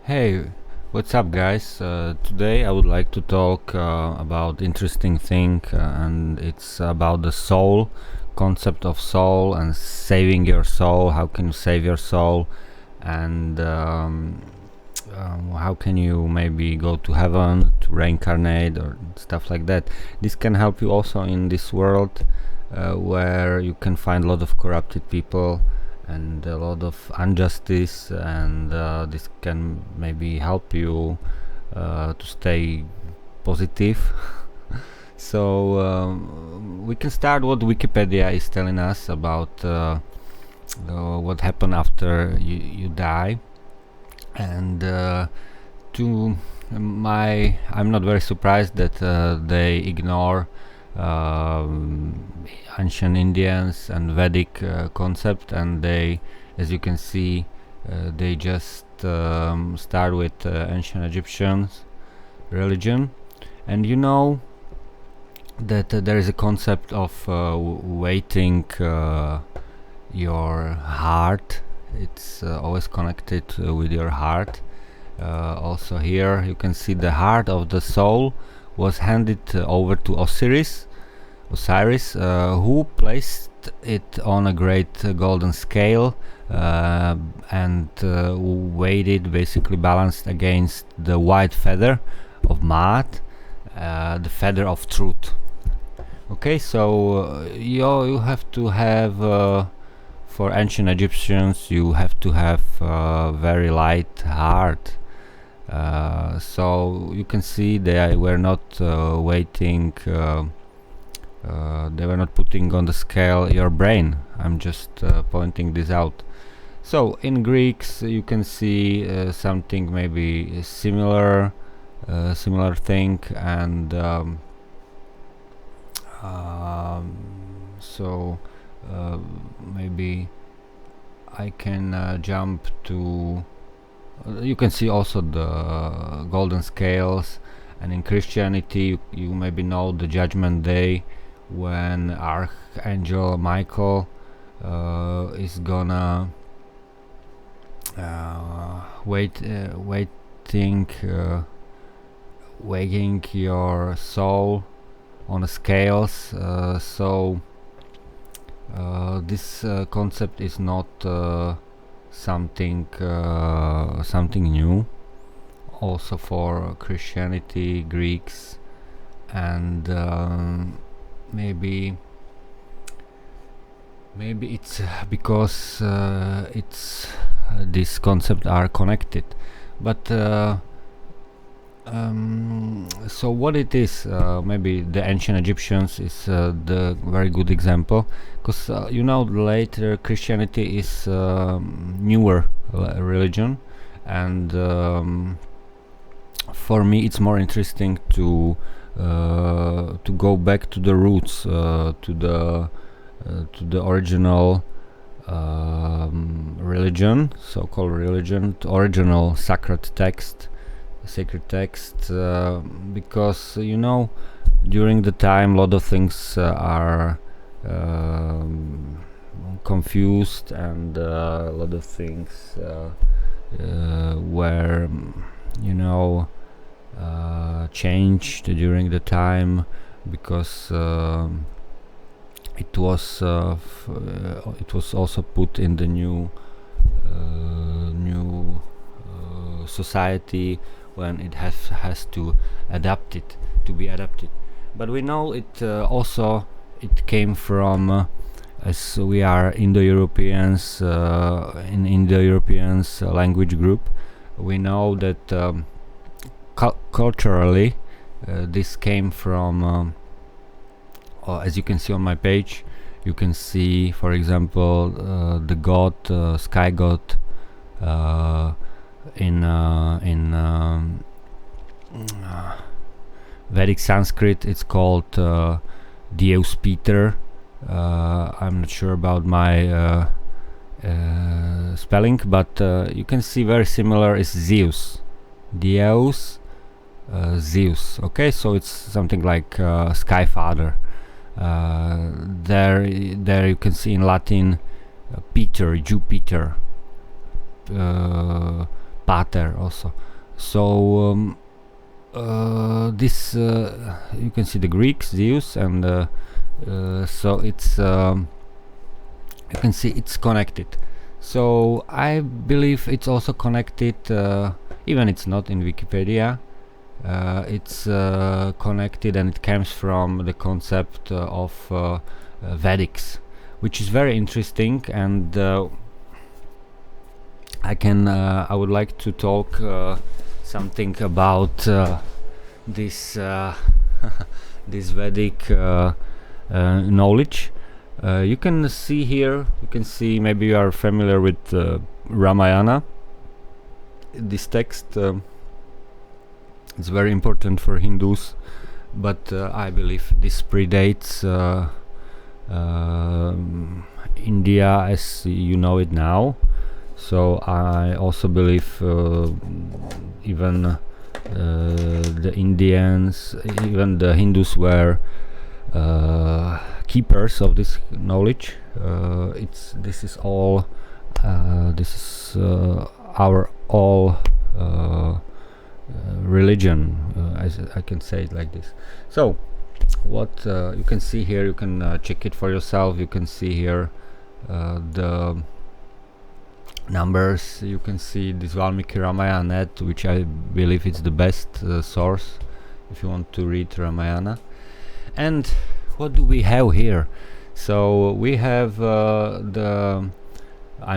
Hey, what's up, guys? Today I would like to talk about interesting thing, and it's about the soul, concept of soul, and saving your soul. How can you save your soul, and how can you maybe go to heaven to reincarnate or stuff like that? This can help you also in this world where you can find a lot of corrupted people and a lot of injustice, and this can maybe help you to stay positive. So we can start what Wikipedia is telling us about what happened after you die. And to I'm not very surprised that they ignore ancient Indians and Vedic concept, and they, as you can see, they just start with ancient Egyptians religion. And you know that there is a concept of weighting your heart. It's always connected with your heart. Also here you can see the heart of the soul was handed over to Osiris, who placed it on a great golden scale and weighed it, basically balanced against the white feather of Maat, the feather of truth. Okay, so you have to have for ancient Egyptians, you have to have very light heart. So you can see they were not waiting. They were not putting on the scale your brain. I'm just pointing this out. So in Greeks, you can see something maybe similar thing, and so maybe I can jump to you can see also the golden scales. And in Christianity, you maybe know the Judgment Day, when Archangel Michael is gonna weighing your soul on the scales. So this concept is not something new, also for Christianity, Greeks, and maybe it's because these concepts are connected. But so what it is, maybe the ancient Egyptians is the very good example, because later Christianity is newer religion, and for me it's more interesting to go back to the roots, to the original religion, so-called religion, to original sacred text, because during the time a lot of things are confused, and a lot of things were changed during the time, because it was also put in the new society, when it has to be adapted. But we know it it came from as we are Indo-Europeans, in Indo-Europeans language group. We know that culturally this came from as you can see on my page, you can see, for example, the god, sky god, in Vedic Sanskrit it's called Deus Peter. I'm not sure about my spelling, but you can see very similar is Zeus. Deus, Zeus. Okay, so it's something like Sky Father. There you can see in Latin Peter, Jupiter, pater also. So this you can see the Greeks, Zeus, and so it's you can see it's connected. So I believe it's also connected, even it's not in Wikipedia. It's connected, and it comes from the concept of Vedics, which is very interesting. And I would like to talk something about this this Vedic knowledge. You can see here, you can see, maybe you are familiar with Ramayana. This text it's very important for Hindus, but I believe this predates India as you know it now. So I also believe even the Indians, even the Hindus were keepers of this knowledge. This is all our all religion, as I can say it like this. So what you can see here, you can check it for yourself. You can see here the numbers. You can see this Valmiki Ramayana net, which I believe is the best source if you want to read Ramayana. And what do we have here? So we have I'm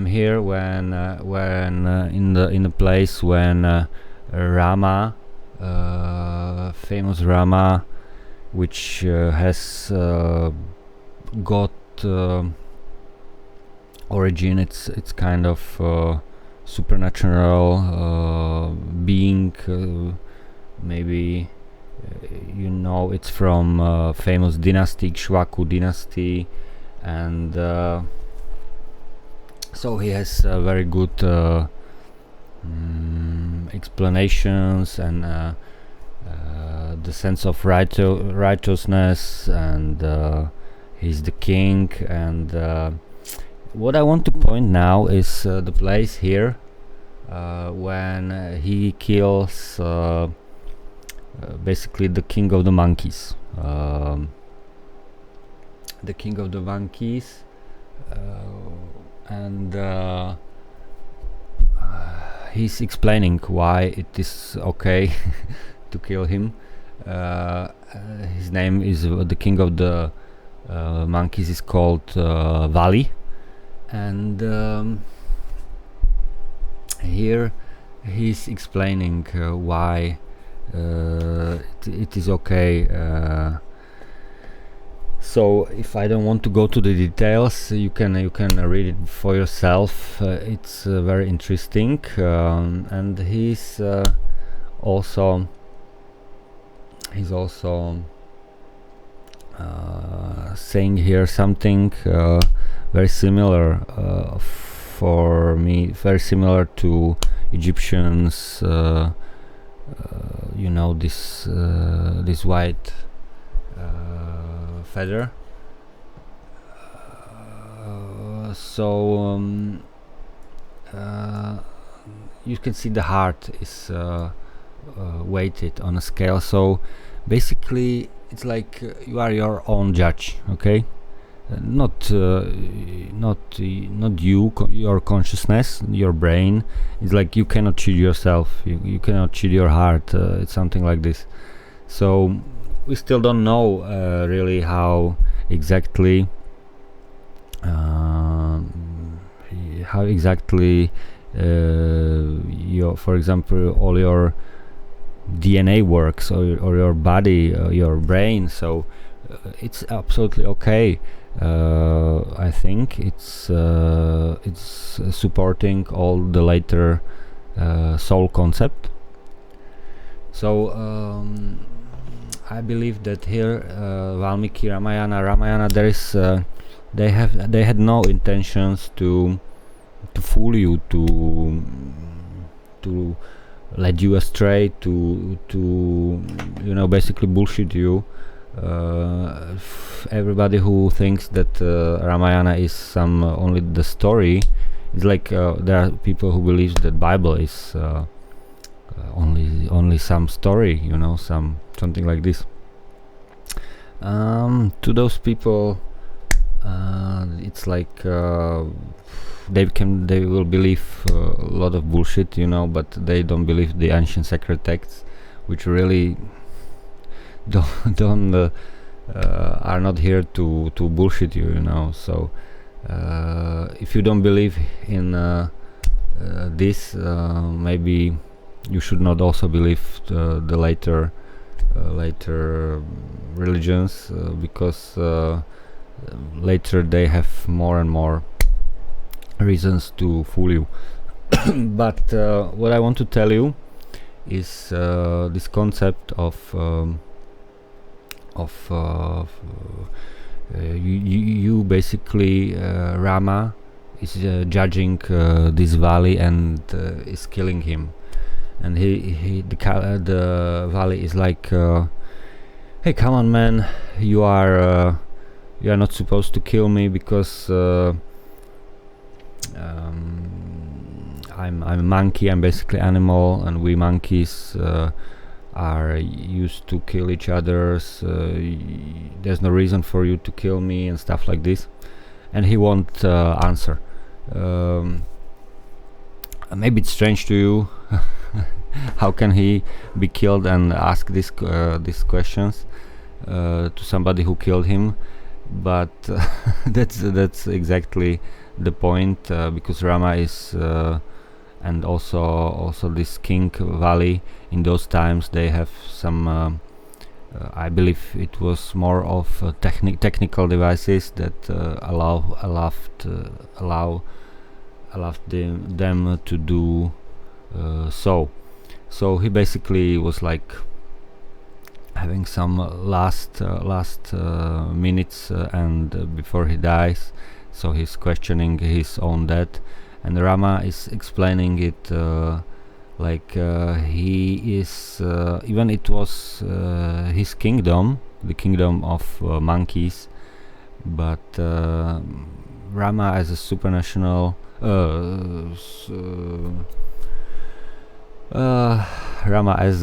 here when in the place when Rama, famous Rama, which has got origin. It's kind of supernatural being. Maybe you know, it's from famous dynasty, Shvaku dynasty, and so he has very good explanations, and the sense of righteousness, and he's the king. And what I want to point now is the place here when he kills basically the king of the monkeys. The king of the monkeys, and he's explaining why it is okay to kill him. His name is the king of the monkeys is called Vali, and here he's explaining why it is okay. So if I don't want to go to the details, you can read it for yourself. It's very interesting, and he's also saying here something very similar for me, very similar to Egyptians. You know, this white feather. So you can see the heart is weighted on a scale. So basically it's like you are your own judge, okay? Not you, your consciousness, your brain. It's like you cannot cheat yourself, you cannot cheat your heart. It's something like this. So we still don't know really how exactly your, for example, all your DNA works, or your body, your brain. So it's absolutely okay. I think it's supporting all the later soul concept. So I believe that here Valmiki Ramayana, there is they had no intentions to fool you, to lead you astray, to you know, basically bullshit you. Everybody who thinks that Ramayana is only the story, It's like there are people who believe that Bible is only some story, something like this. To those people, it's like they will believe a lot of bullshit, but they don't believe the ancient sacred texts, which really don't are not here to bullshit you, So if you don't believe in this, maybe you should not also believe the later religions, because later they have more and more reasons to fool you. But what I want to tell you is this concept of you basically Rama is judging this Vali and is killing him, and the Vali is like, hey, come on, man, you are not supposed to kill me, because I'm a monkey. I'm basically animal, and we monkeys are used to kill each other. There's no reason for you to kill me and stuff like this. And he won't answer. Maybe it's strange to you. How can he be killed and ask these questions to somebody who killed him? But that's exactly the point, because Rama is and also this King Vali, in those times they have some I believe it was more of technical devices that allowed them to do so he basically was like having some last minutes and before he dies, so he's questioning his own death, and Rama is explaining it like he is even it was his kingdom, the kingdom of monkeys, but Rama as a supranational Rama as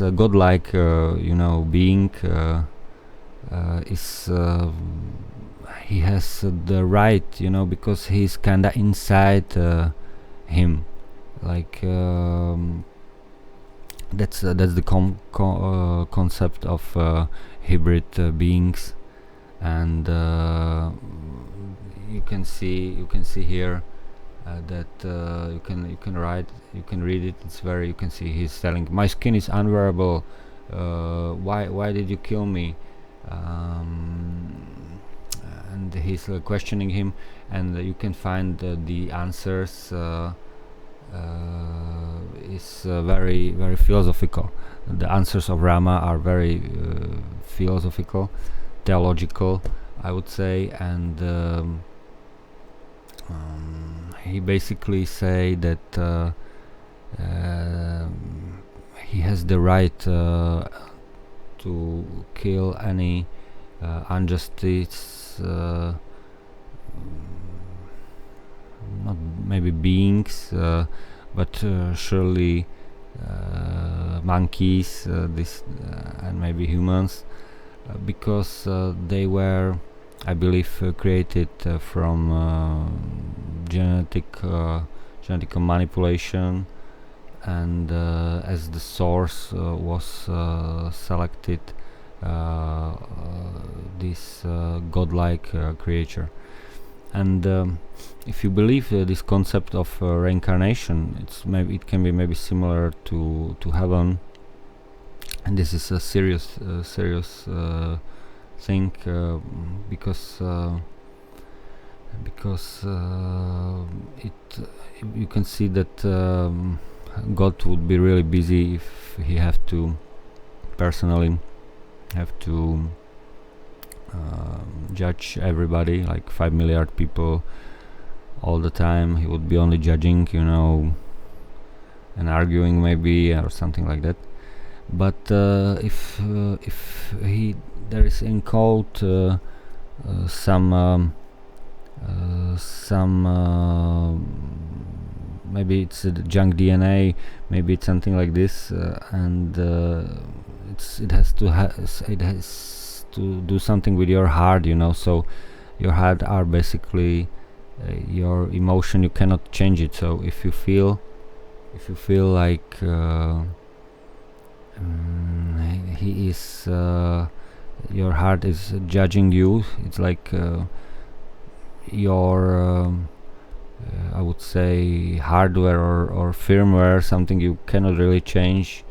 a godlike being is he has the right, because he's kinda inside him, like that's the concept of hybrid beings, and you can see here that you can read it. It's very, you can see he's telling, my skin is unwearable, why did you kill me, and he's questioning him, and you can find the answers is very very philosophical. The answers of Rama are very philosophical, theological, I would say, and he basically say that he has the right to kill any injustice, not maybe beings, but surely monkeys, this and maybe humans, because they were, I believe, created from genetic manipulation, and as the source was selected this godlike creature. And if you believe this concept of reincarnation, it can be maybe similar to heaven, and this is a serious thing, because you can see that God would be really busy if he have to personally have to judge everybody, like 5 milliard people all the time. He would be only judging, and arguing maybe, or something like that. But if there is in code some some maybe it's a junk DNA, maybe it's something like this, and it has to do something with your heart, so your heart are basically your emotion. You cannot change it. So if you feel like he is your heart is judging you, it's like your I would say hardware or firmware, something you cannot really change,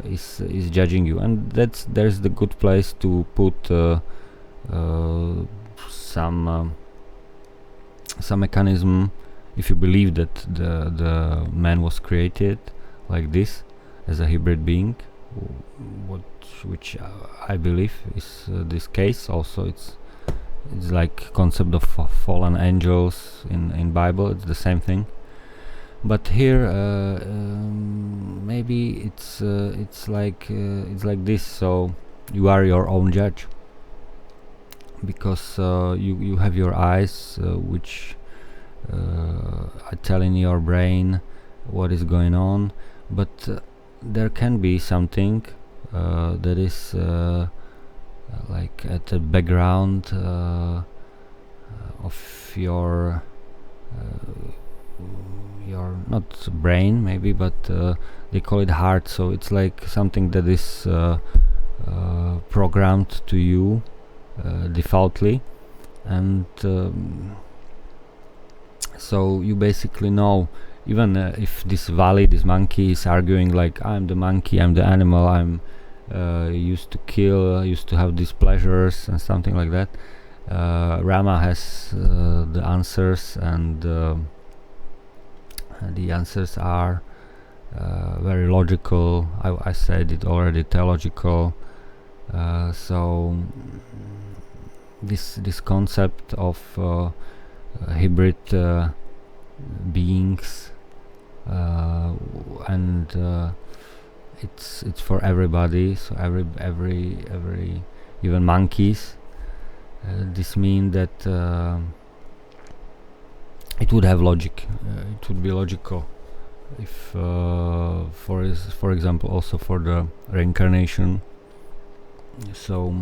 is judging you, and there's the good place to put some mechanism. If you believe that the man was created like this as a hybrid being, which I believe is this case. Also, it's like concept of fallen angels in Bible. It's the same thing, but here maybe it's like this. So you are your own judge, because you have your eyes, which are telling your brain what is going on, but there can be something that is like at the background of your not brain maybe, but they call it heart. So it's like something that is programmed to you defaultly, and so you basically know, even if this Vali, this monkey, is arguing like, I'm the monkey, I'm the animal, I'm used to kill, used to have these pleasures and something like that. Rama has the answers, and the answers are very logical. I said it already, theological. So this concept of hybrid beings, and it's for everybody. So every even monkeys. This means that it would have logic. It would be logical if, for example, also for the reincarnation. So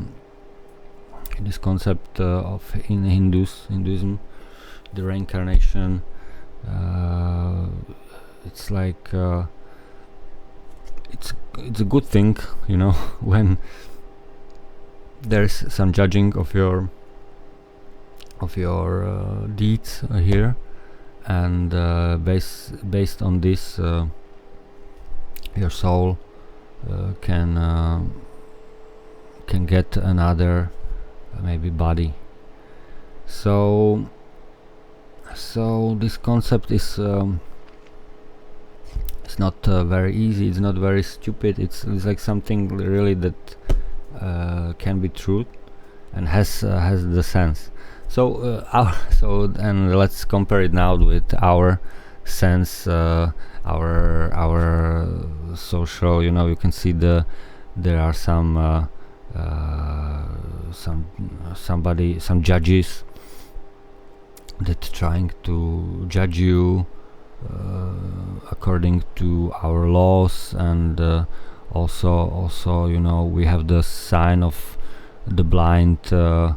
this concept of in Hinduism, the reincarnation, it's like it's a good thing, when there's some judging of your deeds here, and based on this, your soul can get another maybe body. So this concept is it's not very easy, it's not very stupid, it's like something really that can be true and has the sense. So and let's compare it now with our sense, our social. You can see there are some judges that trying to judge you according to our laws, and also we have the sign of the blind. The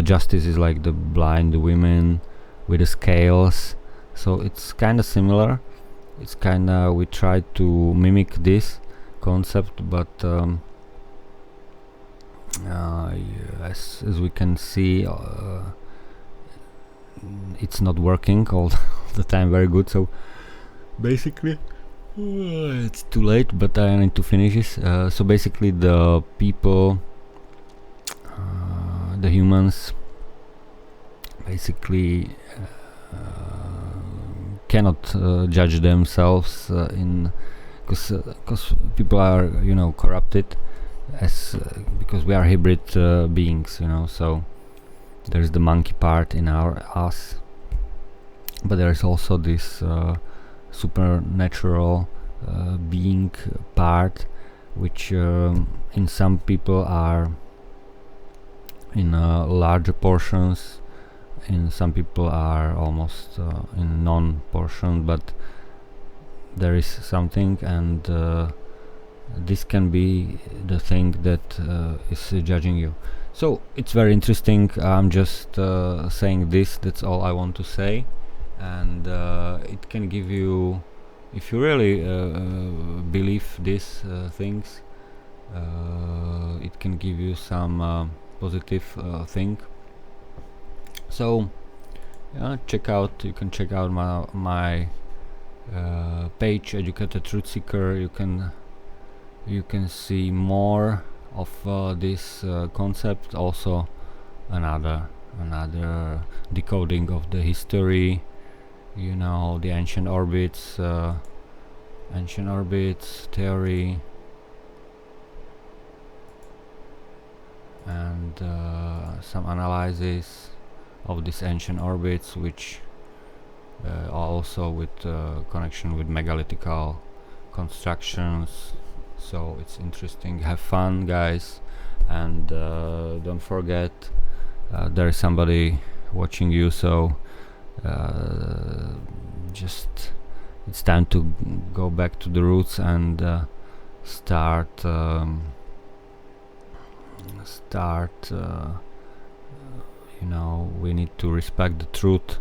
justice is like the blind women with the scales. So it's kind of similar. It's kind of, we try to mimic this concept, but as we can see, it's not working all the time very good. So basically, it's too late, but I need to finish this. So basically, the people, the humans, basically cannot judge themselves because people are corrupted, as because we are hybrid beings, so there's the monkey part in us, but there's also this supernatural being part, which in some people are in larger portions, in some people are almost in non-portion, but there is something, and this can be the thing that is judging you. So it's very interesting. I'm just saying this, that's all I want to say. And it can give you, if you really believe these things, it can give you some positive thing. So you can check out my page, Educated Truth Seeker. You can see more of this concept, also another decoding of the history, the ancient orbits theory, and some analysis of these ancient orbits, which also with connection with megalithical constructions. So it's interesting. Have fun, guys, and don't forget there is somebody watching you, so just it's time to go back to the roots and start we need to respect the truth,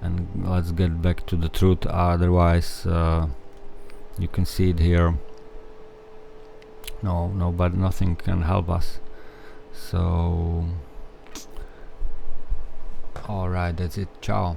and let's get back to the truth. Otherwise you can see it here, nothing can help us. So alright, that's it. Ciao.